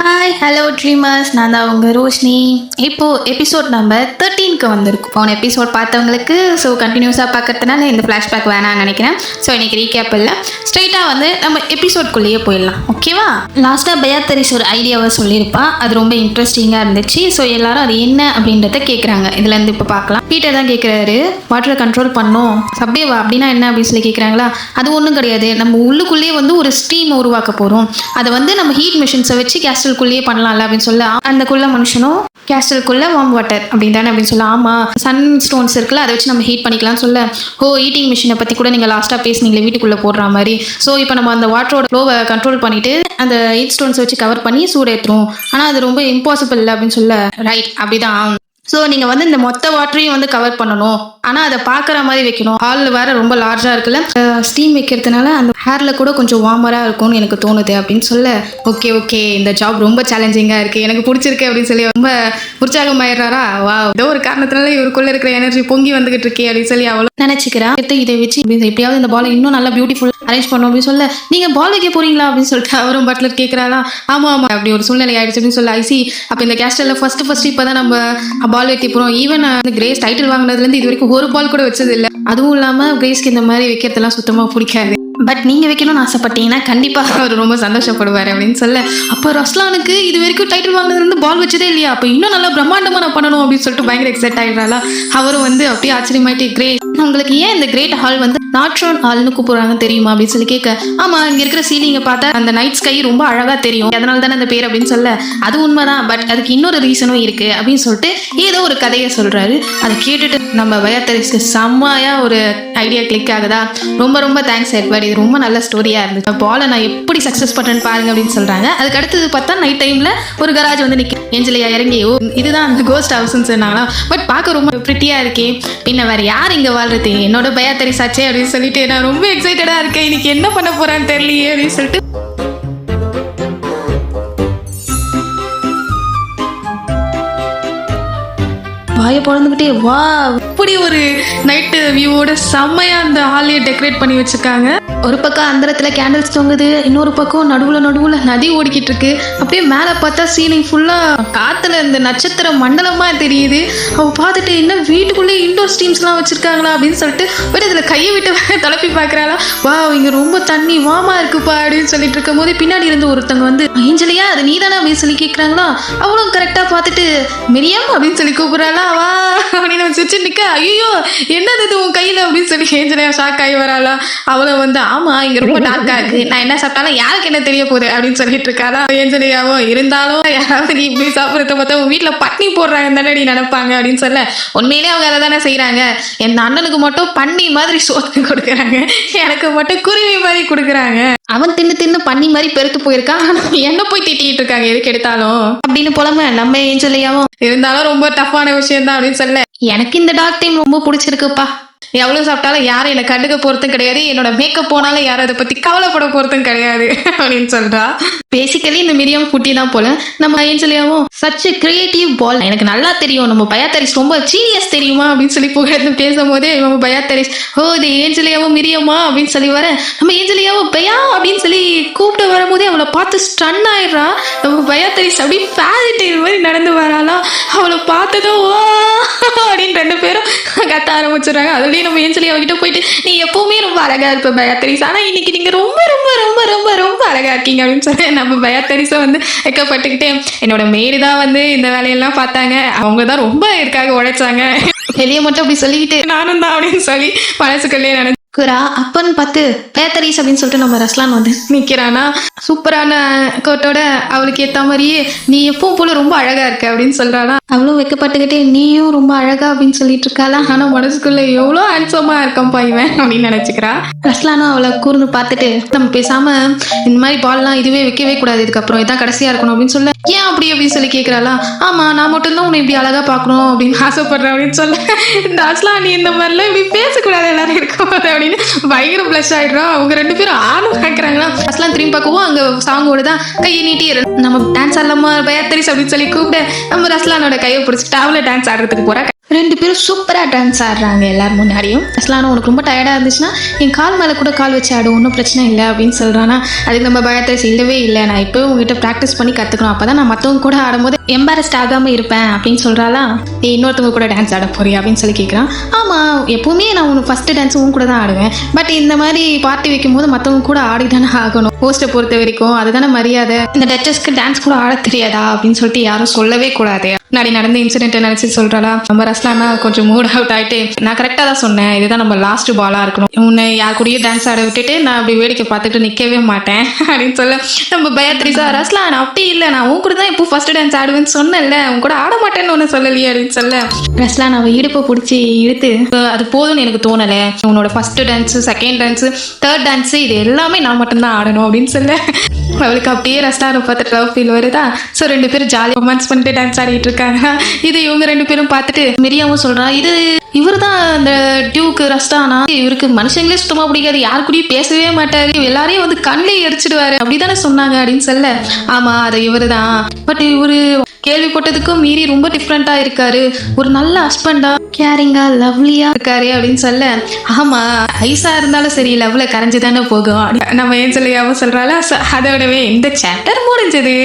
Hi hello dreamers, நான் தான் உங்கள் ரோஷினி. இப்போது எபிசோட் நம்பர் 13க்கு வந்திருக்கு. போன எபிசோட் பார்த்தவங்களுக்கு கண்டினியூஸாக பார்க்கறதுனால இந்த ஃப்ளாஷ்பேக் வேணான்னு நினைக்கிறேன். இன்றைக்கி ரீகேப் இல்லை, ஸ்ட்ரைட்டாக நம்ம எபிசோட்குள்ளேயே போயிடலாம். ஓகேவா? லாஸ்ட்டாக பயாத்தரிஸ் ஒரு ஐடியாவை சொல்லியிருப்பா, அது ரொம்ப இன்ட்ரெஸ்டிங்காக இருந்துச்சு. எல்லாரும் அது என்ன அப்படின்றத கேட்குறாங்க. இதுலேருந்து இப்போ பார்க்கலாம். பீட்டர் தான் கேட்குறாரு, வாட்டரை கண்ட்ரோல் பண்ணோம் சப்டேவா அப்படின்னா என்ன அப்படின்னு சொல்லி கேட்குறாங்களா. அது ஒன்றும் கிடையாது, நம்ம உள்ளுக்குள்ளேயே ஒரு ஸ்ட்ரீம் உருவாக்க போகிறோம். அதை நம்ம ஹீட் மிஷின்ஸை வச்சு கேஸ்டலுக்குள்ளேயே பண்ணலாம்ல அப்படின்னு சொல்ல, அந்தக்குள்ள மனுஷனும் கேஸ்டலுக்குள்ள வார்ம் வாட்டர் அப்படின்னு தானே அப்படின்னு சொல்ல, ஆமாம் சன் ஸ்டோன்ஸ் இருக்குல்ல, அதை வச்சு நம்ம ஹீட் பண்ணிக்கலாம்னு சொல்ல, ஹீட்டிங் மிஷினை பற்றி கூட நீங்கள் லாஸ்ட்டாக பேசுனீங்களே வீட்டுக்குள்ளே போடுற மாதிரி. இப்போ நம்ம அந்த வாட்டரோட ஃப்ளோவை கண்ட்ரோல் பண்ணிட்டு அந்த ஹீட் ஸ்டோன்ஸ் வச்சு கவர் பண்ணி சூடேற்றுவோம். ஆனால் அது ரொம்ப இம்பாசிபிள் இல்லை அப்படின்னு சொல்ல, ரைட் அப்படிதான். நீங்கள் இந்த மொத்த வாட்டரையும் கவர் பண்ணணும், ஆனால் அதை பார்க்குற மாதிரி வைக்கணும். ஹாலில் வேறு ரொம்ப லார்ஜாக இருக்குல்ல, ஸ்டீம் வைக்கிறதுனால அந்த ஹேரில் கூட கொஞ்சம் வார்மராக இருக்கும்னு எனக்கு தோணுது அப்படின்னு சொல்ல, ஓகே இந்த ஜாப் ரொம்ப சேலஞ்சிங்காக இருக்குது, எனக்கு பிடிச்சிருக்கு அப்படின்னு சொல்லி ரொம்ப உற்சாகமாயிடுறாரா. வா, ஏதோ ஒரு காரணத்தினால இவருக்குள்ளே இருக்கிற எனர்ஜி பொங்கி வந்துகிட்டு இருக்கே அப்படின்னு சொல்லி அவ்வளோ நினச்சிக்கிறேன். இதை வச்சு எப்படியாவது இந்த பாலை இன்னும் நல்லா பியூட்டிஃபுல் அரேஞ்ச் பண்ணோம் அப்படின்னு சொல்ல, நீங்கள் பால் வைக்க போறீங்களா அப்படின்னு சொல்லிட்டு அவரும் பட்லர் கேட்குறாரா. ஆமாம் அப்படி ஒரு சூழ்நிலை ஆயிடுச்சு அப்படின்னு சொல்ல, ஐசி அப்போ இந்த கேஸ்டலில் ஃபர்ஸ்ட் இப்போ தான் நம்ம பால் வைக்க போகிறோம். ஈவன் கிரேஸ் டைட்டில் வாங்கினதுலேருந்து இது வரைக்கும் ஒரு பால் கூட வச்சது இல்லை. அதுவும் இல்லாமல் கிரேஸ்க்கு இந்த மாதிரி வைக்கிறதுலாம் சுத்தமாக பிடிக்காது. பட் நீங்கள் வைக்கணும்னு ஆசைப்பட்டீங்கன்னா கண்டிப்பாக அவர் ரொம்ப சந்தோஷப்படுவார் அப்படின்னு சொல்ல, அப்போ ரஸ்லானுக்கு இது வரைக்கும் டைட்டில் வாங்கினதுலேருந்து பால் வச்சதே இல்லையா, அப்போ இன்னும் நல்லா பிரம்மாண்டமாக நான் பண்ணணும் அப்படின்னு சொல்லிட்டு பயங்கர எக்ஸைட் ஆகிடுறாளா. அவரும் அப்படியே ஆச்சரியமாயிட்டு, கிரேட் உங்களுக்கு ஏன் இந்த கிரேட் ஹால் நாட்ரோன் ஹால்னு கூப்பிடுறாங்க தெரியுமா அப்படின்னு சொல்லி கேட்க, ஆமா இங்க இருக்கிற சீலிங்கை பார்த்தா அந்த நைட் ஸ்கை ரொம்ப அழகா தெரியும், அதனால தானே அந்த பேர் அப்படின்னு சொல்ல, அது உண்மைதான், பட் அதுக்கு இன்னொரு ரீசனும் இருக்கு அப்படின்னு சொல்லிட்டு ஏதோ ஒரு கதையை சொல்றாரு. அதை கேட்டுட்டு நம்ம பயாத்தரிஸ்க்கு செம்மையா ஒரு ஐடியா கிளிக் ஆகுதா. ரொம்ப தேங்க்ஸ் எட்வர்ட், இது ரொம்ப நல்ல ஸ்டோரியா இருந்துச்சு, பாலை நான் எப்படி சக்சஸ் பண்றேன்னு பாருங்க அப்படின்னு சொல்றாங்க. அதுக்கு அடுத்தது பார்த்தா நைட் டைம்ல ஒரு கராஜ் நிற்கும். ஏஞ்சலியா இறங்கி, இதுதான் அந்த கோஸ்ட் ஹவுஸ்ன்னு சொன்னாங்களா, பட் பார்க்க ரொம்ப பிரிட்டியா இருக்கே, பின்ன வேற யார் இங்க வாழ்றது, என்னோட பயாத்தரிஸ் ஆச்சே அப்படின்னு சொல்லிட்டு நான் ரொம்ப எக்ஸைட்டடா இருக்கேன், இன்னைக்கு என்ன பண்ண போறான்னு தெரியலையே அப்படின்னு சொல்லிட்டு வாயை பொழந்துக்கிட்டே, வா இப்படி ஒரு நைட்டு வியூவோட செம்மையா அந்த ஹாலியை டெக்கரேட் பண்ணி வச்சிருக்காங்க. ஒரு பக்கம் அந்தரத்துல கேண்டில்ஸ் தொங்குது, இன்னொரு பக்கம் நடுவுல நதி ஓடிக்கிட்டு இருக்கு. அப்படியே மேலே பார்த்தா சீலிங் ஃபுல்லா காத்துல இந்த நட்சத்திர மண்டலமா தெரியுது. அவ பார்த்துட்டு என்ன வீட்டுக்குள்ளே இண்டோர் ஸ்டீம்ஸ்லாம் வச்சிருக்காங்களா அப்படின்னு சொல்லிட்டு பட் இதுல கையை விட்டு தலப்பி பார்க்கறாளா. வா இங்க ரொம்ப தண்ணி வாமா இருக்குப்பா அப்படின்னு சொல்லிட்டு இருக்கும் போது பின்னாடி இருந்து ஒருத்தவங்க ஏஞ்சலியா அது நீதானே அப்படின்னு சொல்லி கேட்கறாங்களா. அவளும் கரெக்டா பார்த்துட்டு மிரியம் அப்படின்னு சொல்லி கூப்பிடுறாளா. வா அப்படின்னு வச்சு நிக்க, ஐயோ என்னது இது உன் கையில அப்படின்னு சொல்லி ஏஞ்சலியா ஷாக் ஆகி வராளா. அவளை ஆமா இங்க ரொம்ப டார்க்கா இருக்கு, நான் என்ன சாப்பிட்டாலும் யாருக்கு என்ன தெரிய போகுது அப்படின்னு சொல்லிட்டு இருக்காளா. ஏஞ்சலியாவோ இருந்தாலும் யாராவது நீ இப்படி சாப்பிட்றத பார்த்தா உன் வீட்டுல பட்னி போடுறாங்க தானே நீ நினைப்பாங்க அப்படின்னு சொல்ல, உண்மையிலேயே அவங்க அதை தானே செய்யறாங்க. என் அண்ணனுக்கு மட்டும் பண்ணி மாதிரி சோத்து கொடுக்குறாங்க, எனக்கு மட்டும் குருவி மாதிரி கொடுக்குறாங்க. அவன் தின்னு பண்ணி மாதிரி பெருத்து போயிருக்கான், என்ன போய் திட்டிட்டு இருக்காங்க எதுக்கு எடுத்தாலும் அப்படின்னு போலாம நம்ம ஏஞ்சலியாவும் இருந்தாலும் ரொம்ப டஃப்பான விஷயம் தான் அப்படின்னு சொல்ல, எனக்கு இந்த டார்க் டைம் ரொம்ப பிடிச்சிருக்குப்பா, எவ்வளவு சாப்பிட்டாலும் யாரும் என்னை கண்டுக்க போறதும் கிடையாது, என்னோட மேக்கப் போனாலும் யாரும் அதை பத்தி கவலைப்பட போறதும் கிடையாது அப்படின்னு சொல்றா. பேசிக்கலி இந்த மிரியம் குட்டி தான் போல. நம்ம ஏஞ்சலியாவும் சச் கிரியேட்டிவ் பால், எனக்கு நல்லா தெரியும் நம்ம பயாத்தரிஸ் ரொம்ப சீரியஸ் தெரியுமா அப்படின்னு சொல்லி புகழ்ந்து பேசும்போதே நம்ம பயாத்தரிஸ், இது ஏஞ்சலியாவும் மிரியமா அப்படின்னு சொல்லி வர, நம்ம ஏஞ்சலியாவும் பயா அப்படின்னு சொல்லி கூப்பிட்டு வரும்போதே அவளை பார்த்து ஸ்டன் ஆயிடுறா. நம்ம பயாத்தரிஸ் அப்படி ஃபேரிடேல் மாதிரி நடந்து வராளா. அவளை பார்த்ததும் வா அப்படின்னு ரெண்டு பேரும் கத்த ஆரம்பிச்சிடுறாங்க. அதுலயும் நம்ம ஏஞ்சலியா கிட்ட போயிட்டு, நீ எப்பவுமே ரொம்ப அழகா இருப்ப பயாத்தரிஸ், ஆனா இன்னைக்கு நீங்க ரொம்ப ரொம்ப ரொம்ப ரொம்ப ரொம்ப அழகா இருக்கீங்க அப்படின்னு சொல்லி நம்ம பயாத்தரிஸை வெக்கப்பட்டுக்கிட்டே, என்னோட மேரி தான் இந்த வேலையெல்லாம் பார்த்தாங்க, அவங்க தான் ரொம்ப இதுக்காக உழைச்சாங்க, வெளியே மட்டும் அப்படி சொல்லிக்கிட்டு நானும் தான் அப்படின்னு சொல்லி மனசுக்குள்ளேயே நினைச்சு அப்பன்னு பார்த்து பயாத்தரிஸ் அப்படின்னு சொல்லிட்டு நம்ம ரஸ்லான் நிக்கிறானா. சூப்பரான கோட்டோட அவளுக்கு ஏத்த மாதிரியே நீ எப்பவும் போல ரொம்ப அழகா இருக்க அப்படின்னு சொல்றானா. அவளும் வைக்கப்பட்டுக்கிட்டே நீயும் ரொம்ப அழகா அப்படின்னு சொல்லிட்டு இருக்காளா. ஆனா மனசுக்குள்ள எவ்வளோ ஹேண்ட்ஸமா இருக்கம்பா இவன் அப்படின்னு நினைச்சுக்கிறா. ரஸ்லானும் அவளை கூர்ந்து பார்த்துட்டு, நம்ம பேசாம இந்த மாதிரி பால்லாம் இதுவே வைக்கவே கூடாது, இதுக்கப்புறம் இதான் கடைசியா இருக்கணும் அப்படின்னு சொல்ல, ஏன் அப்படி அப்படின்னு சொல்லி கேட்கறாளா. ஆமா நான் மட்டும்தான் உன்னை இப்படி அழகா பாக்கணும் அப்படின்னு ஆசைப்படுறேன் அப்படின்னு சொல்ல, இந்த ரஸ்லான் நீ இந்த மாதிரிலாம் இப்படி பேசக்கூடாது எல்லாரும் இருக்கும் பயங்கர பிளஷ் ஆயிடுறோம். அவங்க ரெண்டு பேரும் ஆணும் கேட்கறாங்களா. ஃபர்ஸ்ட்லாம் திரும்பி பார்க்கவும் அங்க சாங்கோட தான் கையை நீட்டி நம்ம டான்ஸ் ஆடலாமா பயாத்தரிஸ் அப்படின்னு சொல்லி கூப்பிட்டு நம்ம ரஸ்லானோட கையை பிடிச்சிட்டு அவளை டான்ஸ் ஆடுறதுக்கு போறா. 2 பேரும் சூப்பராக டான்ஸ் ஆடுறாங்க எல்லாரும் முன்னாடியும். ரஸ்லானும் உனக்கு ரொம்ப டயர்டாக இருந்துச்சுன்னா என் கால் மேலே கூட கால் வச்சு ஆடும், ஒன்றும் பிரச்சனை இல்லை அப்படின்னு சொல்கிறானா. அதுக்கு நம்ம பயத்தை இல்லவே இல்லை, நான் இப்போ உங்ககிட்ட ப்ராக்டிஸ் பண்ணி கற்றுக்கணும், அப்போ தான் நான் மற்றவங்க கூட ஆடும்போது எம்பாரஸ்ட் ஆகாமல் இருப்பேன் அப்படின்னு சொல்கிறாளா. நீ இன்னொருத்தவங்க கூட டான்ஸ் ஆட போறியா அப்படின்னு சொல்லி கேட்குறான். ஆமாம், எப்போவுமே நான் உனக்கு ஃபஸ்ட்டு டான்ஸ் உன் கூட தான் ஆடுவேன், பட் இந்த மாதிரி பார்ட்டி வைக்கும்போது மற்றவங்க கூட ஆடி தானே ஆகணும், ஹோஸ்ட்டை பொறுத்த வரைக்கும் அதுதானே மரியாதை. இந்த டச்சஸ்க்கு டான்ஸ் கூட ஆட தெரியாதா அப்படின்னு சொல்லிட்டு யாரும் சொல்லவே கூடாது. முன்னாடி நடந்த இன்சிடென்ட்டை நினச்சி சொல்கிறாளா. நம்ம ரஸ்லானா கொஞ்சம் மூட் அவுட் ஆகிட்டு, நான் கரெக்டாக தான் சொன்னேன், இதுதான் நம்ம லாஸ்ட் பாலாக இருக்கணும், உன்னை யார் கூடயே டான்ஸ் ஆட விட்டுட்டு நான் அப்படி வேடிக்கை பார்த்துட்டு நிற்கவே மாட்டேன் அப்படின்னு சொல்ல நம்ம பயாத்ரிஸா, ரஸ்லான் அப்படி இல்லை, நான் உன் கூட தான் இப்போ ஃபர்ஸ்ட் டான்ஸ் ஆடுவேன்னு சொன்னேன்ல, உன் கூட ஆட மாட்டேன்னு ஒன்று சொல்லலையே அப்படின்னு சொல்ல ரஸ்லான் அவள் இடுப்பை பிடிச்சி இழுத்து, அது போதும்னு எனக்கு தோணலை, உன்னோட first dance, second dance, third dance இது எல்லாமே நான் மட்டும்தான் ஆடணும் அப்படின்னு சொல்ல அவளுக்கு அப்படியே ரஸ்லானை பார்த்துட்டு லவ் ஃபீல் வருதா. ஸோ 2 பேரும் ஜாலியாக ரொமான்ஸ் பண்ணிட்டு டான்ஸ் ஆடிட்டு இருக்காங்க. இது இவங்க 2 பேரும் பார்த்துட்டு மிரியாவும் சொல்றா, இது இவர் தான் அந்த டியூக்கு ரஸ்டானா, இவருக்கு மனுஷங்களே சுத்தமாக பிடிக்காது, யாரு கூடயும் பேசவே மாட்டாரு, எல்லாரையும் வந்து கண்ணிலே எரிச்சிடுவாரு அப்படிதானே சொன்னாங்க அப்படின்னு சொல்ல. ஆமா அது இவரு தான், பட் இவரு கேள்விப்பட்டதுக்கும் மீறி ரொம்ப டிஃப்ரெண்டா இருக்காரு, ஒரு நல்ல ஹஸ்பண்டா கேரிங்கா லவ்லியா இருக்காரு அப்படின்னு சொல்ல. ஆமா ஐசா இருந்தாலும் சரி லவ்ல கரைஞ்சு தானே போகும் நம்ம ஏன் சொல்லியாவும் சொல்றாளா. அதோடவே இந்த சாப்டர் முடிஞ்சது.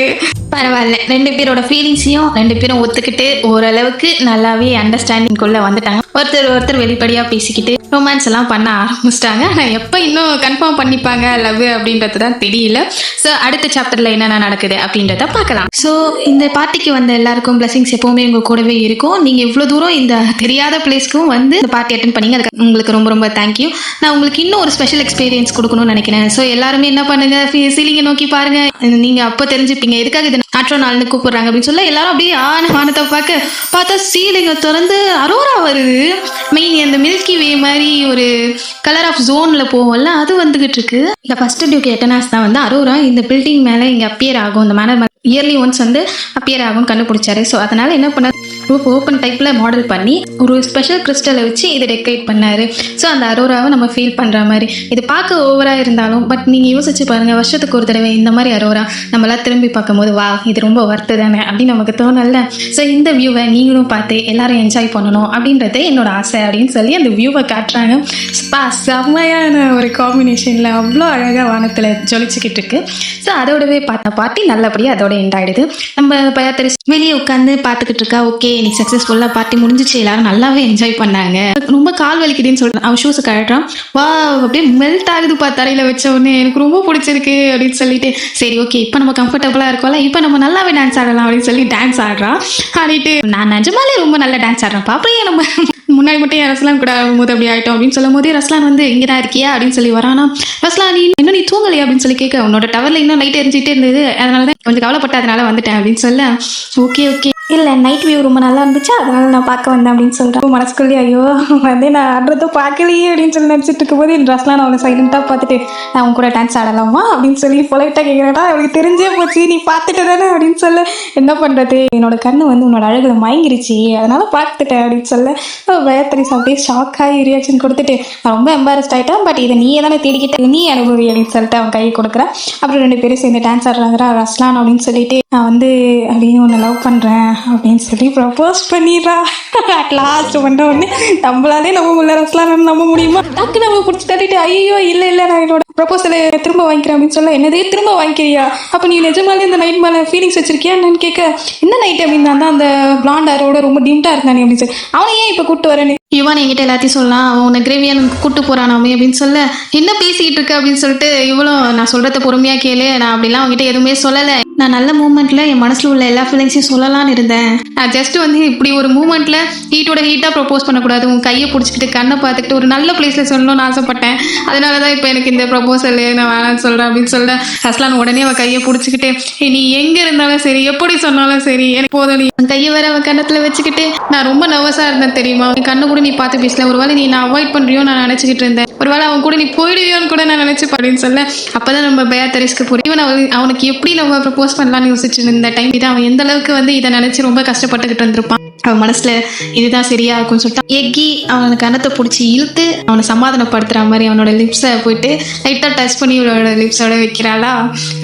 பரவாயில்ல, 2 பேரோட ஃபீலிங்ஸையும் 2 பேரும் ஒத்துக்கிட்டு ஓரளவுக்கு நல்லாவே அண்டர்ஸ்டாண்டிங்குள்ள வந்துட்டாங்க. ஒருத்தர் வெளிப்படையா பேசிக்கிட்டு ரொமான்ஸ் எல்லாம் பண்ண ஆரம்பிச்சிட்டாங்க. ஆனால் எப்போ இன்னும் கன்ஃபார்ம் பண்ணிப்பாங்க லவ் அப்படின்றது தான் தெரியல. ஸோ அடுத்த சாப்டர்ல என்னென்ன நடக்குது அப்படின்றத பார்க்கலாம். ஸோ இந்த பார்ட்டிக்கு வந்த எல்லாருக்கும் பிளஸிங்ஸ் எப்பவுமே உங்க கூடவே இருக்கும். நீங்க இவ்வளோ தூரம் இந்த தெரியாத பிளேஸ்க்கும் வந்து இந்த பார்ட்டி அட்டென்ட் பண்ணீங்க, அதுக்கு உங்களுக்கு ரொம்ப ரொம்ப தேங்க்யூ. நான் உங்களுக்கு இன்னும் ஒரு ஸ்பெஷல் எக்ஸ்பீரியன்ஸ் கொடுக்கணும்னு நினைக்கிறேன். ஸோ எல்லாருமே என்ன பண்ணுங்க, சீலிங்கை நோக்கி பாருங்க, நீங்க அப்போ தெரிஞ்சுப்பீங்க எதுக்காக இது ஆற்றோ நாள்னு கூப்பிடுறாங்க அப்படின்னு சொல்ல. எல்லாரும் அப்படியே வானத்தை பார்த்தா சீலிங்கை திறந்து அரோரா வருது. மெயின் அந்த மில்கி வே மாதிரி ஒரு கலர் ஆஃப் ஜோன்ல போவோம்ல, அது வந்துகிட்டு இருக்கு. இந்த ஃபர்ஸ்ட் டியூக் எட்டனாஸ் தான் வந்து அரோரா இந்த பில்டிங் மேலே இங்கே அப்பியர் ஆகும், இந்த மேனர் இயர்லி ஒன்ஸ் வந்து அப்பியர் ஆகும் கண்டுபிடிச்சாரு. ஸோ அதனால என்ன பண்ணார், ரூஃப் ஓப்பன் டைப்ல மாடல் பண்ணி ஒரு ஸ்பெஷல் கிறிஸ்டலை வச்சு இதை டெக்கரேட் பண்ணாரு. ஸோ அந்த அரோராவை நம்ம ஃபீல் பண்ற மாதிரி இது பார்க்க ஓவரா இருந்தாலும், பட் நீங்க யோசிச்சு பாருங்க, வருஷத்துக்கு ஒரு தடவை இந்த மாதிரி அரோரா நம்மளாம் திரும்பி பார்க்கும்போது வா இது ரொம்ப வர்த்து தானே அப்படின்னு நமக்கு தோணல. ஸோ இந்த வியூவை நீங்களும் பார்த்து எல்லாரும் என்ஜாய் பண்ணணும் அப்படின்றது என்னோட ஆசை அப்படின்னு சொல்லி அந்த வியூவை காட்டுறாங்க. செம்மையான ஒரு காம்பினேஷன்ல அவ்வளோ அழகாக வானத்தில் ஜொலிச்சுக்கிட்டு இருக்கு. ஸோ அதோடவே பார்த்த பார்ட்டி நல்லபடியாக அதோட எண்ட் ஆயிடுது. நம்ம பயாத்திரி வெளியே உட்காந்து பார்த்துக்கிட்டு இருக்கா. ஓகே நீ சக்ஸஸ்ஃபுல்லாக பார்ட்டி முடிஞ்சிச்சு, எல்லாரும் நல்லாவே என்ஜாய் பண்ணாங்க. ரொம்ப கால் வலிக்குதுன்னு சொல்கிறேன், அவன் ஷூஸை கழட்டுறான். வா அப்படியே மெல்ட் ஆகுது தரையில் வச்ச உடனே, எனக்கு ரொம்ப பிடிச்சிருக்கு அப்படின்னு சொல்லிட்டு, சரி ஓகே இப்போ நம்ம கம்ஃபர்டபுளாக இருக்கோம்ல, இப்போ நம்ம நல்லாவே டான்ஸ் ஆடலாம் அப்படின்னு சொல்லி டான்ஸ் ஆடுறான். ஆடிட்டு நான் நிஜமாலே ரொம்ப நல்லா டான்ஸ் ஆடுறேன் பாப்பையே, நம்ம முன்னாடி மட்டும் ரஸ்லான் கூட ஆகும்போது அப்படி ஆகிட்டோம் அப்படின்னு சொல்லும் போதே ரஸ்லான் வந்து இங்கே தான் இருக்கியா அப்படின்னு சொல்லி வரானா. ரஸ்லான் நீ இன்னும் நீ தூங்கலையா அப்படின்னு சொல்லி கேட்க, உன்னோட டவரில் இன்னும் லைட் எரிஞ்சிட்டே இருந்தது, அதனால தான் கொஞ்சம் கவலைப்பட்ட, அதனால வந்துட்டேன் அப்படின்னு சொல்ல. ஓகே ஓகே இல்லை நைட் வியூ ரொம்ப நல்லா இருந்துச்சு அதனால நான் பார்க்க வந்தேன் அப்படின்னு சொல்கிறேன். மனசுக்குள்ளே ஐயோ வந்து நான் ஆடுறத பார்க்கலையே அப்படின்னு சொல்லி நினச்சிட்டு இருக்கும்போது என் ரஸ்லான் அவனை சைலண்ட்டாக பார்த்துட்டு, நான் அவங்க கூட டான்ஸ் ஆடலாமா அப்படின்னு சொல்லி பொலைட்டாக கேட்குறேன்டா, அவளுக்கு தெரிஞ்சே போச்சு நீ பார்த்துட்டு தானே அப்படின்னு சொல்ல. என்ன பண்ணுறது, என்னோட கண்ணு வந்து உன்னோட அழகுல மயங்கிருச்சு அதனால பார்த்துட்டேன் அப்படின்னு சொல்ல. பயாத்ரிஸ் அப்படியே ஷாக் ஆகி ரியாக்ஷன் கொடுத்துட்டு, நான் ரொம்ப எம்பாரஸ்ட் ஆகிட்டேன், பட் இதை நீயே தானே தேடிக்கிட்டு நீ அனுபவி அப்படின்னு சொல்லிட்டு அவன் கையை கொடுக்குறேன். அப்புறம் 2 பேரும் சேர்ந்து டான்ஸ் ஆடுறாங்கிறா. ரஸ்லான் அப்படின்னு சொல்லிட்டு, நான் வந்து அப்படின்னு உன்னை லவ் பண்ணுறேன் அப்படின்னு சொல்லி ப்ரப்போஸ் பண்ணிடுறா. அட் லாஸ்ட் வந்த உடனே நம்மளாலே நம்ப முடியல, ரஸ்லான் நம்ப முடியுமா, டக்கு நம்ம பிடிச்சி தட்டிட்டு ஐயோ இல்லை நான் என்னோட ப்ரப்போசலை திரும்ப வாங்கிக்கிறேன் அப்படின்னு சொல்ல. என்னதே திரும்ப வாங்கிக்கிறியா, அப்போ நீ நிஜமாலே இந்த நைட் மேலே ஃபீலிங்ஸ் வச்சிருக்கியா என்னன்னு கேட்க, என்ன நைட் அப்படின்னு தான் அந்த பிளாண்ட் ஆரோட ரொம்ப டிம்டா இருந்தானே அப்படின்னு சொல்லி, அவனை ஏன் இப்போ கூப்பிட்டு வரேன்னு இவன் என்கிட்ட எல்லாத்தையும் சொல்லலாம், அவனை கிரேவியான் கூட்டு போறானாமே அப்படின்னு சொல்ல, என்ன பேசிக்கிட்டு இருக்க அப்படின்னு சொல்லிட்டு இவ்வளோ நான் சொல்றத பொறுமையா கேளு, நான் அப்படிலாம் அவங்ககிட்ட எதுவுமே சொல்லலை, நான் நல்ல மூமெண்ட்ல என் மனசுல உள்ள எல்லா ஃபீலிங்ஸையும் சொல்லலான்னு இருந்தேன், நான் ஜஸ்ட் வந்து இப்படி ஒரு மூமெண்ட்ல ஹீட்டோட ஹீட்டா ப்ரப்போஸ் பண்ணக்கூடாது, உன் கையை பிடிச்சிக்கிட்டு கண்ணை பார்த்துக்கிட்டு ஒரு நல்ல பிளேஸ்ல சொல்லணும்னு ஆசைப்பட்டேன், அதனாலதான் இப்போ எனக்கு இந்த ப்ரப்போசல் நான் வேணான்னு சொல்றேன் அப்படின்னு சொல்ல. ரஸ்லான் உடனே அவன் கையை பிடிச்சிக்கிட்டு, நீ எங்க இருந்தாலும் சரி எப்படி சொன்னாலும் சரி எனக்கு போதும், நீ கையை வேற அவன் கண்ணத்துல வச்சுக்கிட்டு, நான் ரொம்ப நர்வஸா இருந்தேன் தெரியுமா, கண்ணு கூட நீ பார்த்து பேசல, ஒருவேளை நீ நான் அவாய்ட் பண்றியோ நான் நினைச்சுக்கிட்டு இருந்தேன், ஒருவேளை அவன் கூட நீ போயிடுவியோன்னு கூட நான் நினைச்சு அப்படின்னு சொல்ல. அப்பதான் நம்ம பயாத்ரிஸ்க்கு புரியும் அவனுக்கு எப்படி நம்ம ப்ரப்போஸ் பண்ணலாம்னு யோசிச்சு இந்த டைம் இதை அவன் எந்த அளவுக்கு வந்து இதை நினைச்சு ரொம்ப கஷ்டப்பட்டுக்கிட்டு இருந்திருப்பான். அவன் மனசுல இதுதான் சரியா இருக்கும்னு சொல்லிட்டு எக்கி அவனை கன்னத்தை பிடிச்சி இழுத்து அவனை சமாதானப்படுத்துற மாதிரி அவனோட லிப்ஸை போயிட்டு லைட்டாக டச் பண்ணி இவளோட லிப்ஸோட வைக்கிறாளா.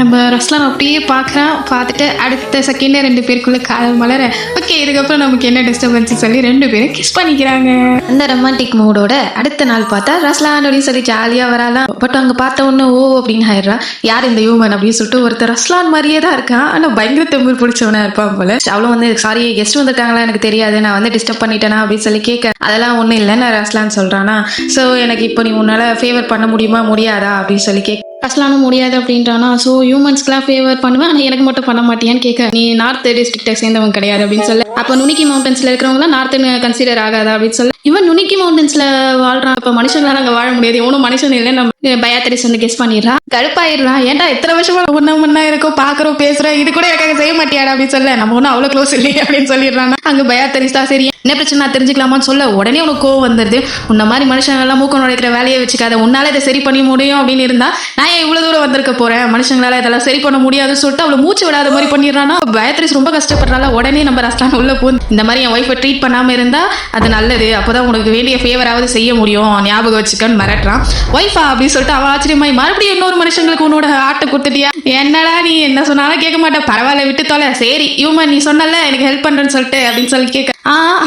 நம்ம ரஸ்லான் அப்படியே பார்த்துட்டு அடுத்த செகண்டே 2 பேருக்குள்ள காதல் மலர ஓகே இதுக்கப்புறம் நமக்கு என்ன டிஸ்டர்பன்ஸ் சொல்லி 2 பேரும் கிஸ் பண்ணிக்கிறாங்க. அந்த ரொமான்டிக் மூடோட அடுத்த நாள் பார்த்தா ரஸ்லான் அப்படின்னு சொல்லி ஜாலியாக வராலாம். பட் அங்கே பார்த்த உடனே ஓ அப்படின்னு ஆயிடுறா. யார் இந்த ஹியூமன் அப்படின்னு சொல்லிட்டு ஒருத்தர் ரஸ்லான் மாதிரியே தான் இருக்கான், ஆனால் பயங்கர தெம்பு பிடிச்சவனா இருப்பான் போல. அவளும் வந்து சாரி கெஸ்ட் வந்திருக்காங்களா எனக்கு தெரியாது, நான் வந்து டிஸ்டர்ப் பண்ணிட்டேனா அப்படின்னு சொல்லி கேட்க அதெல்லாம் ஒன்றும் இல்லைன்னு ரஸ்லான் சொல்கிறானா. ஸோ எனக்கு இப்போ நீ உன்னால் ஃபேவர் பண்ண முடியாதா அப்படின்னு சொல்லி கேட்க ரஸ்லானும் முடியாது அப்படின்றானா. ஸோ ஹியூமன்ஸ்க்குலாம் ஃபேவர் பண்ணுவேன், ஆனால் எனக்கு மட்டும் பண்ண மாட்டியான்னு கேட்க நீ நார்த் டிஸ்ட்ரிக்டை சேர்ந்தவங்க கிடையாது அப்படின்னு சொல்ல. அப்போ நுனிக்கி மவுண்டன்ஸில் இருக்கிறவங்களாம் நார்த்துன்னு கன்சிடர் ஆகாதா அப்படின்னு சொல்ல. இவன் நுனிக்கி மவுண்டன்ஸில் வாழ்றான், இப்போ மனுஷங்களால அங்கே வாழ முடியாது, இவனும் மனுஷன் இல்லை நம்ம பயாத்தரிஸ் வந்து கெஸ் பண்ணிடுறா. கடுப்பாயிடுறான், ஏன்டா எத்தனை வருஷமா ஒன்னா இருக்கோம் பாக்குறோம் பேசுறோம், இது கூட எனக்கு செய்ய மாட்டியாடா அப்படின்னு சொல்ல. நம்ம ஒன்றும் அவ்வளோ க்ளோஸ் இல்லையே அப்படின்னு சொல்லிடுறான். அங்கே பயாத்தரிஸ் தான் சரி என்ன பிரச்சனை நான் தெரிஞ்சுக்கலாமான்னு சொல்ல உடனே உனக்கு கோவம் வந்துடுது. உன்ன மாதிரி மனுஷங்களாம் மூக்கம் நுழைக்கிற வேலையை வச்சுக்காத, உன்னால இதை சரி பண்ணி முடியும் அப்படின்னு இருந்தா நான் ஏன் இவ்வளவு தூரம் வந்திருக்க போறேன், மனுஷங்களால இதெல்லாம் சரி பண்ண முடியாதுன்னு சொல்லிட்டு அவளை மூச்சு விடாத மாதிரி பண்ணிடுறானா. பயாத்தரிஸ் ரொம்ப கஷ்டப்படுறாள். உடனே நம்ம ரஸ்லான் உள்ள போய் இந்த மாதிரி என் ஒய்ஃபை ட்ரீட் பண்ணாம இருந்தா அது நல்லது, அப்போதான் உனக்கு வேண்டிய ஃபேவராவது செய்ய முடியும், ஞாபகம் வச்சுக்கன்னு மிரட்டுறான். ஒய்ஃபா அப்படின்னு சொல்லிட்டு அவ ஆச்சரியமாய் மறுபடியும் இன்னொரு மனுஷங்களுக்கு உன்னோட ஆட்டை கொடுத்துட்டியா, என்னடா நீ என்ன சொன்னாலும் கேட்க மாட்டேன், பரவாயில்ல விட்டு தொலை, சரி இவன் நீ சொன்னல எனக்கு ஹெல்ப் பண்றேன்னு சொல்லிட்டு அப்படின்னு சொல்லி கேட்க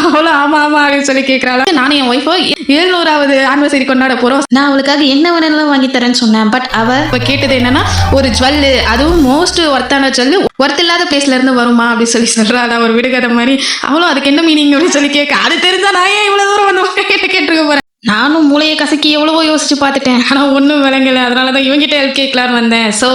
அவ்வளோ ஆமா அப்படின்னு சொல்லி கேட்கறாள். நானும் என் ஒய்ஃபோ 700வது ஆனிவர்சரி கொண்டாட போறோம், நான் அவளுக்காக என்ன வேணாலும் வாங்கி தரேன்னு சொன்னேன். பட் அவ கேட்டது என்னன்னா ஒரு ஜுவல்லு, அதுவும் மோஸ்ட் ஒர்த்தான ஜுவல்லு, ஒர்த் இல்லாத பிளேஸ்ல இருந்து வருமா அப்படின்னு சொல்லி சொல்றாள். ஒரு விடுகதை மாதிரி அவளும் அதுக்கு என்ன மீனிங் அப்படின்னு சொல்லி கேட்க அது தெரிஞ்சா நான் ஏன் இவ்வளவு தூரம் வந்து கேட்டிருக்க போறேன். நானும் மூளையை கசக்கி எவ்வளவோ யோசிச்சு பார்த்துட்டேன், ஆனா ஒன்றும் விளங்கல, அதனாலதான் இவங்கிட்ட ஹெல்ப் கேட்கலான்னு வந்தேன். ஸோ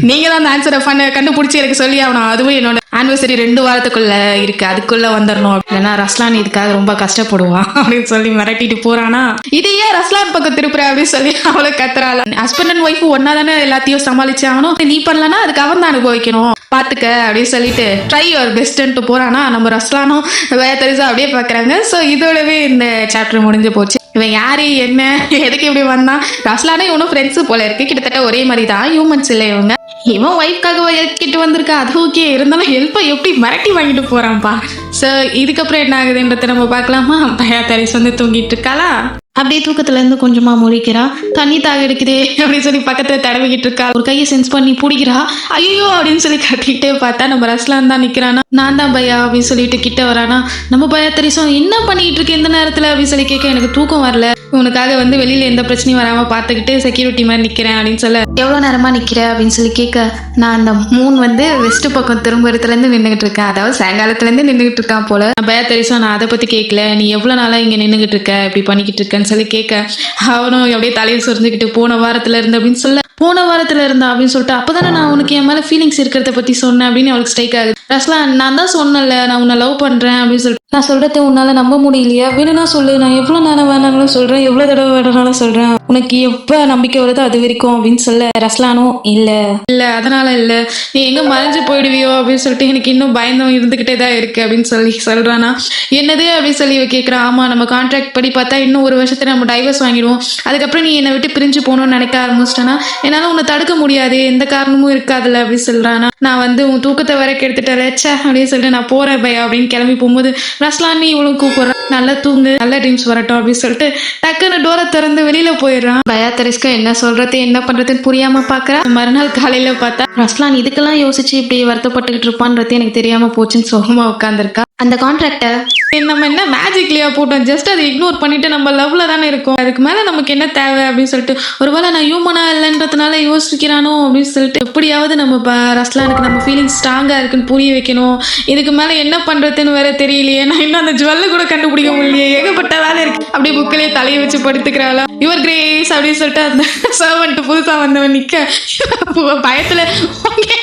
நீங்க தான் அந்த ஆன்சரை கண்டுபிடிச்சி எனக்கு சொல்லி ஆகணும். அதுவும் என்னோட ஆனிவர்சரி 2 வாரத்துக்குள்ள இருக்கு, அதுக்குள்ள வந்துடணும், இல்லைன்னா ரஸ்லான் இதுக்காக ரொம்ப கஷ்டப்படுவான் அப்படின்னு சொல்லி மிரட்டிட்டு போறானா. இதையே ரஸ்லான் பக்கம் திருப்புற அப்படின்னு சொல்லி அவளை கத்துறாள். ஹஸ்பண்ட் அண்ட் ஒய்ஃப் ஒன்னா தானே எல்லாத்தையும் சமாளிச்சாகணும், நீ பண்ணலன்னா அதுக்கு அவன் தான் அனுபவிக்கணும், பாத்துக்க அப்படின்னு சொல்லிட்டு ட்ரை யுவர் பெஸ்ட்ன்ட்டு போறானா. நம்ம ரஸ்லானும் பயாத்தரிஸா அப்படியே பாக்குறாங்க. ஸோ இதோடவே இந்த சாப்டர் முடிஞ்சு போச்சு. இவன் யாரு என்ன எதுக்கு இப்படி வந்தான், ரஸ்லானே இவனும் ஃப்ரெண்ட்ஸு போல இருக்கு, கிட்டத்தட்ட ஒரே மாதிரி தான், ஹியூமன்ஸ் இல்லை இவங்க. இவன் ஒய்ஃப்காக இறக்கிட்டு வந்திருக்கா, அது ஓகே, இருந்தாலும் ஹெல்ப்பை எப்படி மிரட்டி வாங்கிட்டு போறான்ப்பா. ஸோ இதுக்கப்புறம் என்ன ஆகுதுன்றதை நம்ம பார்க்கலாமா. பயாத்தரிஸ் வந்து தூங்கிட்டு இருக்காளா, அப்படியே தூக்கத்துல இருந்து கொஞ்சமா முழிக்கிறா, தண்ணி தாக எடுக்குதே அப்படின்னு சொல்லி பக்கத்துல தடவிக்கிட்டு இருக்கா. ஒரு கையை சென்ஸ் பண்ணி பிடிக்கிறா, ஐயோ அப்படின்னு சொல்லி கத்திக்கிட்டே பார்த்தா நம்ம ரஸ்லான் தான் நிக்கிறானா. நான் தான் பையா அப்படின்னு சொல்லிட்டு கிட்ட வரானா. நம்ம பயாத்தரிசும் என்ன பண்ணிட்டு இருக்கு இந்த நேரத்துல அப்படின்னு சொல்லி கேட்க எனக்கு தூக்கம் வரல, உனக்காக வந்து வெளியில எந்த பிரச்சனையும் வராம பாத்துக்கிட்டு செக்யூரிட்டி மாதிரி நிக்கிறேன் அப்படின்னு சொல்ல. எவ்வளவு நேரமா நிக்கிற அப்படின்னு சொல்லி கேட்க நான் அந்த மூன் வந்து வெஸ்ட் பக்கம் திரும்புறதுல இருந்து நின்றுகிட்டு இருக்கேன், அதாவது சாயங்காலத்துல இருந்து நின்றுகிட்டு இருக்கான் போல. பயாத்தரிசும் நான் அதை பத்தி கேட்கல, நீ எவ்வளவு நாளா இங்க நின்றுகிட்டு இருக்க இப்படி பண்ணிக்கிட்டு இருக்கேன்னு சொல்லி கேட்க அவனும் அப்படியே தலையை சொரிஞ்சுக்கிட்டு போன வாரத்துல இருந்து அப்படின்னு சொல்ல. போன வாரத்துல இருந்தா அப்படின்னு சொல்லிட்டு அப்பதானே நான் உனக்கு என் மேல ஃபீலிங்ஸ் இருக்கிறத பத்தி சொன்னேன் அப்படின்னு அவளுக்கு ஸ்ட்ரைக் ஆகுது. ரஸ்லான் நான் தான் சொன்னல நான் உன்னை லவ் பண்றேன் அப்படின்னு சொல்லிட்டு, நான் சொல்றத உன்னால நம்ப முடியலையா, வேணும்னா சொல்லு, நான் எவ்வளவு நேரம் வேணாலும் சொல்றேன், எவ்வளவு தடவை வேணாலும் சொல்றேன், உனக்கு எப்ப நம்பிக்கை வருதோ அது வரைக்கும் அப்படின்னு சொல்ல. ரஸ்லானும் இல்ல அதனால இல்ல, நீ எங்க மறைஞ்சு போயிடுவியோ அப்படின்னு சொல்லிட்டு எனக்கு இன்னும் பயந்தம் இருந்துகிட்டே தான் இருக்கு அப்படின்னு சொல்லி சொல்றானா. என்னது அப்படின்னு சொல்லி கேட்கிறான். ஆமா நம்ம கான்ட்ராக்ட் படி பார்த்தா இன்னும் 1 வருஷத்துல நம்ம டைவர்ஸ் வாங்கிடுவோம், அதுக்கப்புறம் நீ என்னை விட்டு பிரிஞ்சு போகணும்னு நினைக்க ஆரம்பிச்சிட்டேன்னா என்னால உன்னை தடுக்க முடியாது, எந்த காரணமும் இருக்காதுல்ல அப்படின்னு சொல்றானா. நான் வந்து உன் தூக்கத்தை வர கெடுத்துட்டேன் அப்படின்னு சொல்லிட்டு நான் போறேன் பையா அப்படின்னு கிளம்பி போகும்போது ரஸ்லான் நீ இவளும் கூப்பிடுறான், நல்லா தூங்கு நல்ல ட்ரீம்ஸ் வரட்டும் அப்படின்னு சொல்லிட்டு டக்குன்னு டோரை திறந்து வெளியில போயிடுறான். பயாத்தரிஸ்க்கு என்ன சொல்றது என்ன பண்றதுன்னு புரியாம பாக்குறா. மறுநாள் காலையில பார்த்தா ரஸ்லான் இதுக்கெல்லாம் யோசிச்சு இப்படி வருத்தப்பட்டுக்கிட்டு இருப்பான்றது எனக்கு தெரியாம போச்சுன்னு சோகமா உட்காந்துருக்கா. அந்த கான்ட்ராக்டை நம்ம என்ன மேஜிக்லியா போட்டோம், ஜஸ்ட் அதை இக்னோர் பண்ணிட்டு நம்ம லவ்ல தானே இருக்கோம், அதுக்கு மேல நமக்கு என்ன தேவை அப்படின்னு சொல்லிட்டு ஒருவேளை நான் ஹியூமனா இல்லைன்றதுனால யோசிக்கிறானோ அப்படின்னு சொல்லிட்டு எப்படியாவது நம்ம ரஸ்லானுக்கு நம்ம ஃபீலிங்ஸ் ஸ்ட்ராங்கா இருக்குன்னு புரிய வைக்கணும். இதுக்கு மேல என்ன பண்றதுன்னு வேற தெரியலையே, நான் இன்னும் அந்த ஜுவல்ல கூட கண்டுபிடிக்க முடியலையே, ஏகப்பட்ட வேலை இருக்கு. அப்படியே புக்கிலேயே தலையை வச்சு படுத்துக்கிறாளா. யுவர் கிரேஸ் அப்படின்னு சொல்லிட்டு அந்த சர்வன்ட் புதுசா வந்தவன் நிக்க பயத்துல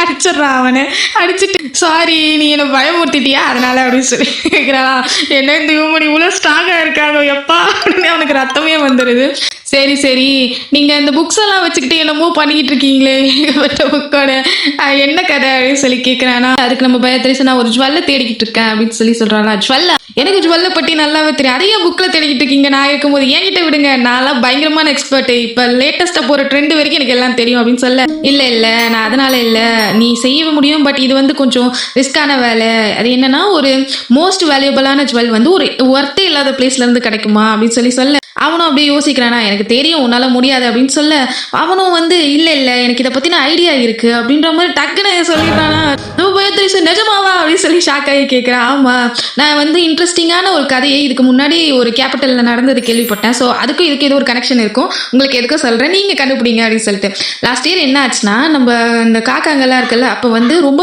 அடிச்சிடுறான். அவனை அடிச்சுட்டு சாரி நீ என்ன பயமுறுத்திட்டியா அதனால அப்படின்னு சொல்லி கேட்கிறாளா. என்ன இந்த ஹியூமன் இவ்வளவு ஸ்ட்ராங்கா இருக்காங்க எப்பா அப்படின்னு அவனுக்கு ரத்தமே வந்துடுது. சரி சரி, நீங்க இந்த புக்ஸ் எல்லாம் வச்சுக்கிட்டு என்னமோ பண்ணிக்கிட்டு இருக்கீங்களே ஏகப்பட்ட புக்கோட, என்ன கதை அப்படின்னு சொல்லி கேட்கிறேன். அதுக்கு நம்ம பயத்திரிசு நான் ஒரு ஜுவல்ல தேடிக்கிட்டு இருக்கேன் அப்படின்னு சொல்லி சொல்றாங்களா. ஜுவல்லா? எனக்கு ஜுவல்ல பற்றி நல்லாவே தெரியும். அதையே புக்ல தேடிக்கிட்டு இருக்கீங்க? நான் இருக்கும்போது என்கிட்ட விடுங்க, நான்லாம் பயங்கரமான எக்ஸ்பர்ட். இப்ப லேட்டஸ்டா போற ட்ரெண்ட் வரைக்கும் எனக்கு எல்லாம் தெரியும் அப்படின்னு சொல்ல. இல்ல இல்ல, நான் அதனால இல்ல, நீ செய்ய முடியும், பட் இது வந்து கொஞ்சம் ரிஸ்கான வேலை. அது என்னன்னா, ஒரு மோஸ்ட் வேல்யூபிளான ஜுவல் வந்து ஒரு ஒர்த்தே இல்லாத பிளேஸ்ல இருந்து கிடைக்குமா அப்படின்னு சொல்லி சொல்ல. அவனும் அப்படியே யோசிக்கிறானா, எனக்கு தெரியும் உன்னால முடியாது அப்படின்னு சொல்ல. அவனும் வந்து இல்ல இல்ல, எனக்கு இதை பத்தின ஐடியா இருக்கு அப்படின்ற மாதிரி டக்குன்னு சொல்லிட்டானா. நம்ம பயத்திரிசு நிஜமாவா அப்படின்னு சொல்லி ஷாக் ஆகி கேட்கிறான். ஆமா, நான் வந்து இன்ட்ரெஸ்டிங்கான ஒரு கதையை இதுக்கு முன்னாடி ஒரு கேபிட்டல்ல நடந்தது கேள்விப்பட்டேன். ஸோ அதுக்கும் இதுக்கு ஏதோ ஒரு கனெக்ஷன் இருக்கும், உங்களுக்கு எதுக்கும் சொல்றேன், நீங்க கண்டுபிடிங்க அப்படின்னு சொல்லிட்டு. லாஸ்ட் இயர் என்ன ஆச்சுன்னா, நம்ம இந்த காக்காங்கெல்லாம் இருக்குல்ல, அப்போ வந்து ரொம்ப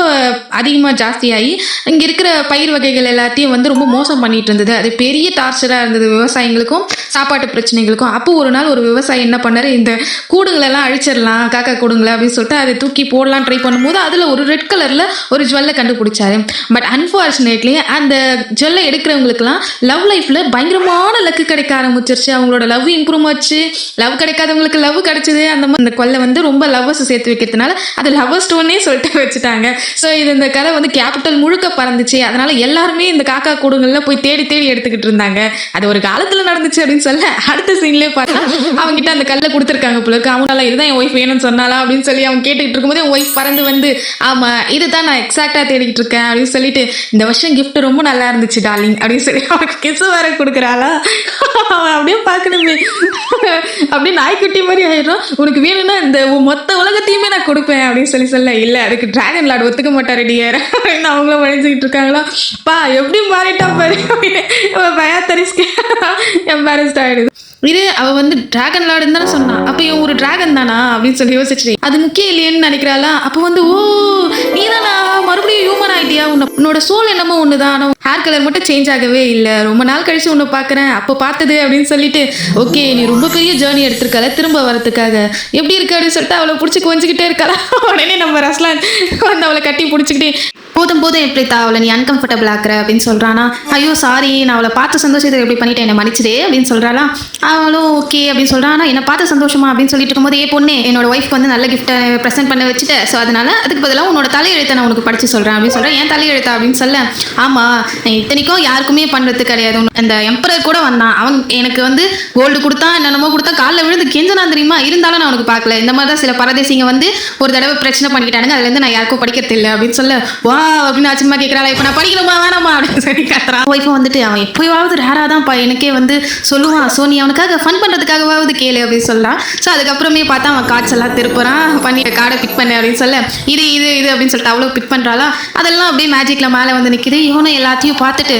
அதிகமாக ஜாஸ்தியாகி இங்கே இருக்கிற பயிர் வகைகள் எல்லாத்தையும் வந்து ரொம்ப மோசம் பண்ணிட்டு இருந்தது. அது பெரிய டார்ச்சராக இருந்தது விவசாயிகளுக்கும் சாப்பாட்டு பிரச்சனைகளுக்கும். அப்போ ஒரு நாள் ஒரு விவசாயி என்ன பண்ணாரு, இந்த கூடுங்களெல்லாம் அழிச்சிடலாம், காக்கா கூடுங்களை அப்படின்னு சொல்லிட்டு அதை தூக்கி போடலாம் ட்ரை பண்ணும்போது அதில் ஒரு ரெட் கலரில் ஒரு ஜுவல்லை கண்டுபிடிச்சாரு. பட் அன்ஃபார்ச்சுனேட்லி அந்த ஜுவல்லை எடுக்கிறவங்களுக்குலாம் லவ் லைஃப்பில் பயங்கரமான லக்கு கிடைக்க ஆரம்பிச்சிருச்சு. அவங்களோட லவ் இம்ப்ரூவ் ஆச்சு, லவ் கிடைக்காதவங்களுக்கு லவ் கிடைச்சது. அந்த மாதிரி இந்த கொல்லை வந்து ரொம்ப லவ்வர்ஸ் சேர்த்து வைக்கிறதுனால அது லவ்வர் ஸ்டோனே சொல்லிட்டு வச்சுட்டாங்க. ஸோ இது இந்த கதை வந்து கேபிட்டல் முழுக்க பறந்துச்சு. அதனால எல்லாருமே இந்த காக்கா கூடுங்களில் போய் தேடி தேடி எடுத்துக்கிட்டு இருந்தாங்க. அது ஒரு காலத்தில் நடந்துச்சு அப்படின்னு சொல்ல அடுத்த சீன்லேயே பார்த்தா அவங்ககிட்ட அந்த கல்லை கொடுத்துருக்காங்க போல இருக்கு. அவனால இதுதான் என் ஒய்ஃப் வேணும்னு சொன்னாலா அப்படின்னு சொல்லி அவங்க கேட்டுக்கிட்டு இருக்கும்போது என் ஒய்ஃப் பறந்து வந்து ஆமா இதுதான் நான் எக்ஸாக்டா தேடிக்கிட்டு இருக்கேன் அப்படின்னு சொல்லிட்டு, இந்த வருஷம் கிஃப்ட் ரொம்ப நல்லா இருந்துச்சு டார்லிங் அப்படின்னு சொல்லி அவனுக்கு கிஸ் வேற கொடுக்குறாளா. அவன் அப்படியே பார்க்கணுமே, அப்படியே நாய்க்குட்டி மாதிரி ஆயிடும். உனக்கு வேணும்னா இந்த மொத்த உலகத்தையுமே நான் கொடுப்பேன் அப்படின்னு சொல்லி சொல்ல. இல்லை, அதுக்கு டிராகன் லார்டு ஒத்துக்க மாட்டார் டியர் அப்படின்னு அவங்களும் வழிஞ்சுக்கிட்டு இருக்காங்களா. பா எப்படி மாறிட்டா பாரு பயத்தரிஸ்க்கு எம்பாரஸ்ட் ஆயிடுது. இது அவ வந்து டிராகன் லார்டுன்னு தானே சொன்னான், அப்போ இவன் ஒரு டிராகன் தானா அப்படின்னு சொல்லி யோசிச்சு அது முக்கியம் இல்லையேன்னு நினைக்கிறாளா. அப்போ வந்து ஓ நீ தானா மறுபடியும் ஹியூமன் ஆயிட்டியா, உன்னோட சோல் என்னமோ ஒண்ணுதான், ஹேர் கலர் மட்டும் சேஞ்ச் ஆகவே இல்லை, ரொம்ப நாள் கழிச்சு உன்னை பார்க்குறேன், அப்போ பார்த்தது அப்படின்னு சொல்லிட்டு ஓகே நீ ரொம்ப பெரிய ஜேர்னி எடுத்திருக்கால திரும்ப வரதுக்காக, எப்படி இருக்கு அப்படின்னு சொல்லிட்டு அவளை பிடிச்சி கொஞ்சிக்கிட்டே இருக்காளா. உடனே நம்ம ரஸ்லான் வந்து அவளை கட்டி பிடிச்சிக்கிட்டே போதும் போதும் எப்படி அவளை நீ அன்கம்ஃபர்டபுள் ஆக்குற அப்படின்னு சொல்றானா. ஐயோ சாரி, நான் அவளை பார்த்த சந்தோஷத்தை எப்படி பண்ணிட்டேன், என்னை மன்னிச்சிடே அப்படின்னு சொல்றாளா. அவளும் ஓகே அப்படின்னு சொல்றான். என்ன பார்த்த சந்தோஷமா அப்படின்னு சொல்லிட்டு இருக்கும்போது, பொண்ணு என்னோட ஒய்ஃப்க்கு வந்து நல்ல கிஃப்ட்டை ப்ரெசென்ட் பண்ண வச்சுட்டு, ஸோ அதனால அதுக்கு பதிலாக உன்னோட தலையெழுத்தை நான் உனக்கு படிச்சு சொல்றேன் அப்படின்னு சொல்றேன். ஏன் தலையெழுத்தா அப்படின்னு சொல்ல. ஆமா இத்தனைக்கும் யாருக்குமே பண்றது கிடையாது, அந்த எம்பரர் கூட வந்தான், அவன் எனக்கு வந்து கோல்டு கொடுத்தான் என்னென்னமோ கொடுத்தா, காலில் விழுந்து கெஞ்சனா தெரியுமா, இருந்தாலும் நான் உனக்கு பார்க்கல. இந்த மாதிரி தான் சில பரதேசிங்க வந்து ஒரு தடவை பிரச்சனை பண்ணிக்கிட்டானுங்க, அதுலேருந்து நான் யாருக்கும் படிக்கிறது இல்லை அப்படின்னு சொல்ல. வா அப்படின்னு ஆச்சுமா கேட்கறாளா, இப்போ நான் படிக்கணுமா வேணாமா அப்படின்னு சொல்லி கத்துறான். ஒய்ஃபும் வந்துட்டு அவன் எப்போயாவது ரேராக தான்ப்பா எனக்கே வந்து சொல்லுவான், ஸோ நீ அவனுக்காக ஃபன் பண்ணுறதுக்காகவாவது கேளு அப்படின்னு சொல்லலாம். ஸோ அதுக்கப்புறமே பார்த்தா அவன் கார்ட்ஸ் எல்லாம் திருப்புறான், பண்ணி கார்டை பிக் பண்ணு அப்படின்னு சொல்ல. இது இது இது அப்படின்னு சொல்லிட்டு அவ்வளோ பிக் பண்ணுறாளா. அதெல்லாம் அப்படியே மேஜிக்கில் மேலே வந்து நிற்கிது. இவனும் எல்லாத்தையும் பார்த்துட்டு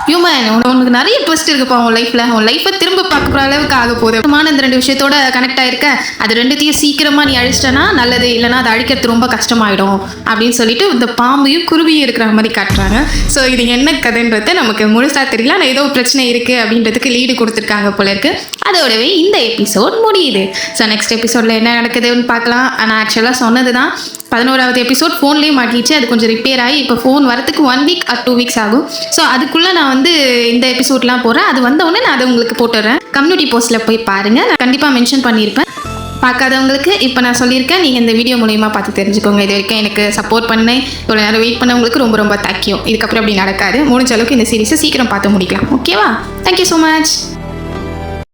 ஹியூமன் உனக்கு நிறைய ட்விஸ்ட் இருக்குப்பா உன் லைஃப்பில், உன் லைஃப்பை திரும்ப பார்க்குற அளவுக்கு ஆக போகுது. இந்த ரெண்டு விஷயத்தோட கனெக்ட் ஆயிருக்க, அது ரெண்டுத்தையும் சீக்கிரமாக நீ அழிச்சிட்டனா நல்லது, இல்லைனா அதை அழிக்கிறது ரொம்ப கஷ்டமாயிடும் அப்படின்னு சொல்லிட்டு இந்த பாம்பையும் குருவியும் இருக்கிற மாதிரி காட்டுறாங்க. ஸோ இது என்ன கதைன்றது நமக்கு முழுசாக தெரியல, ஆனால் ஏதோ பிரச்சனை இருக்குது அப்படின்றதுக்கு லீடு கொடுத்துருக்காங்க போல இருக்கு. அதோடவே இந்த எபிசோட் முடியுது. ஸோ நெக்ஸ்ட் எபிசோடில் என்ன நடக்குதுன்னு பார்க்கலாம். ஆனால் ஆக்சுவலாக சொன்னது தான் 11வது எபிசோட் ஃபோன்லேயே மாட்டிச்சு, அது கொஞ்சம் ரிப்பேர் ஆகி இப்போ ஃபோன் வரத்துக்கு 1 வீக் ஆர் 2 வீக்ஸ் ஆகும். ஸோ அதுக்குள்ளே நான் வந்து இந்த எபிசோட்லாம் போகிறேன், அது வந்தவுடனே நான் அதை உங்களுக்கு போட்டுடுறேன். கம்யூனிட்டி போஸ்ட்டில் போய் பாருங்கள், நான் கண்டிப்பாக மென்ஷன் பண்ணியிருப்பேன். பார்க்காதவங்களுக்கு இப்போ நான் சொல்லியிருக்கேன், நீங்கள் இந்த வீடியோ மூலியமாக பார்த்து தெரிஞ்சுக்கோங்க. இது வரைக்கும் எனக்கு சப்போர்ட் பண்ணேன், இவ்வளோ நேரம் வெயிட் பண்ணவங்களுக்கு ரொம்ப ரொம்ப தேங்க்யூ. இதுக்கப்புறம் அப்படி நடக்காது, முடிஞ்ச அளவுக்கு இந்த சீரிஸை சீக்கிரம் பார்த்து முடிக்கலாம். ஓகேவா? Thank you so much.